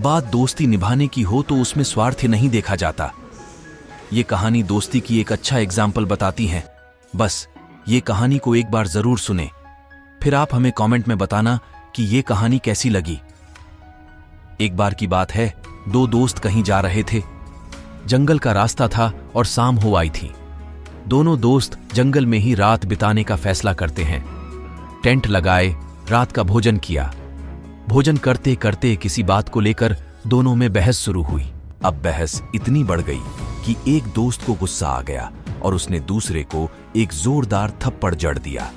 बात दोस्ती निभाने की हो तो उसमें स्वार्थ नहीं देखा जाता। ये कहानी दोस्ती की एक अच्छा एग्जाम्पल बताती है। बस ये कहानी को एक बार जरूर सुने, फिर आप हमें कमेंट में बताना कि ये कहानी कैसी लगी। एक बार की बात है, दो दोस्त कहीं जा रहे थे। जंगल का रास्ता था और शाम हो आई थी। दोनों दोस्त जंगल में ही रात बिताने का फैसला करते हैं। टेंट लगाए, रात का भोजन किया। भोजन करते करते किसी बात को लेकर दोनों में बहस शुरू हुई। अब बहस इतनी बढ़ गई कि एक दोस्त को गुस्सा आ गया और उसने दूसरे को एक जोरदार थप्पड़ जड़ दिया।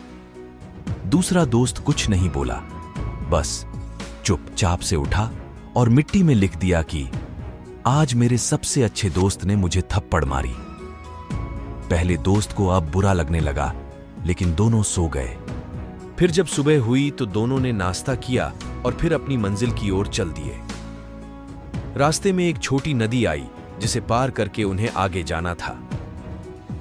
दूसरा दोस्त कुछ नहीं बोला, बस चुपचाप से उठा और मिट्टी में लिख दिया कि आज मेरे सबसे अच्छे दोस्त ने मुझे थप्पड़ मारी। पहले दोस्त को अब बुरा लगने लगा, लेकिन दोनों सो गए। फिर जब सुबह हुई तो दोनों ने नाश्ता किया और फिर अपनी मंजिल की ओर चल दिए। रास्ते में एक छोटी नदी आई जिसे पार करके उन्हें आगे जाना था।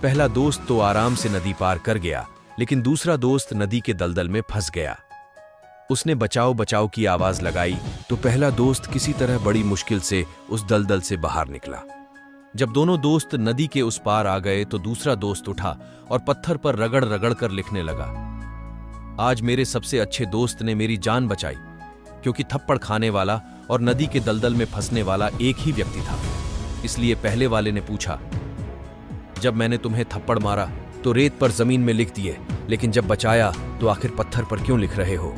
पहला दोस्त तो आराम से नदी पार कर गया, लेकिन दूसरा दोस्त नदी के दलदल में फंस गया। उसने बचाओ बचाओ की आवाज लगाई तो पहला दोस्त किसी तरह बड़ी मुश्किल से उस दलदल से बाहर निकला। जब दोनों दोस्त नदी के उस पार आ गए तो दूसरा दोस्त उठा और पत्थर पर रगड़ रगड़ कर लिखने लगा, आज मेरे सबसे अच्छे दोस्त ने मेरी जान बचाई, क्योंकि थप्पड़ खाने वाला और नदी के दलदल में फंसने वाला एक ही व्यक्ति था। इसलिए पहले वाले ने पूछा, जब मैंने तुम्हें थप्पड़ मारा तो रेत पर जमीन में लिख दिए, लेकिन जब बचाया तो आखिर पत्थर पर क्यों लिख रहे हो?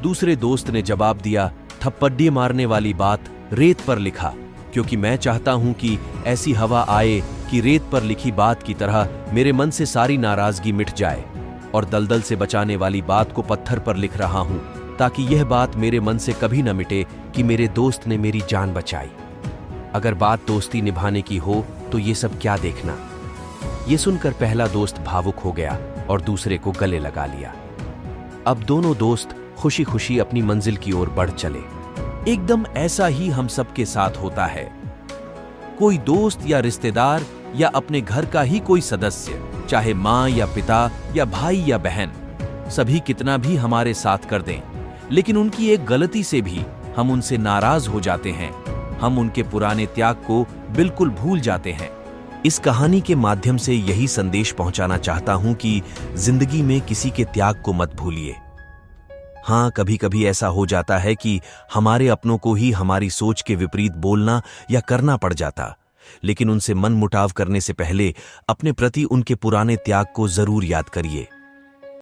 दूसरे दोस्त ने जवाब दिया, थप्पड़ी मारने वाली बात रेत पर लिखा, क्योंकि मैं चाहता हूं कि ऐसी हवा आए कि रेत पर लिखी बात की तरह मेरे मन से सारी नाराजगी मिट जाए, और दलदल से बचाने वाली बात को पत्थर पर लिख रहा हूं ताकि यह बात मेरे मन से कभी न मिटे कि मेरे दोस्त ने मेरी जान बचाई। अगर बात दोस्ती निभाने की हो तो ये सब क्या देखना। ये सुनकर पहला दोस्त भावुक हो गया और दूसरे को गले लगा लिया। अब दोनों दोस्त खुशी खुशी अपनी मंजिल की ओर बढ़ चले। एकदम ऐसा ही हम सबके साथ होता है। कोई दोस्त या रिश्तेदार या अपने घर का ही कोई सदस्य, चाहे मां या पिता या भाई या बहन, सभी कितना भी हमारे साथ कर दें, लेकिन उनकी एक गलती से भी हम उनसे नाराज हो जाते हैं। हम उनके पुराने त्याग को बिल्कुल भूल जाते हैं। इस कहानी के माध्यम से यही संदेश पहुंचाना चाहता हूं कि जिंदगी में किसी के त्याग को मत भूलिए। हाँ, कभी कभी ऐसा हो जाता है कि हमारे अपनों को ही हमारी सोच के विपरीत बोलना या करना पड़ जाता, लेकिन उनसे मन मुटाव करने से पहले अपने प्रति उनके पुराने त्याग को जरूर याद करिए।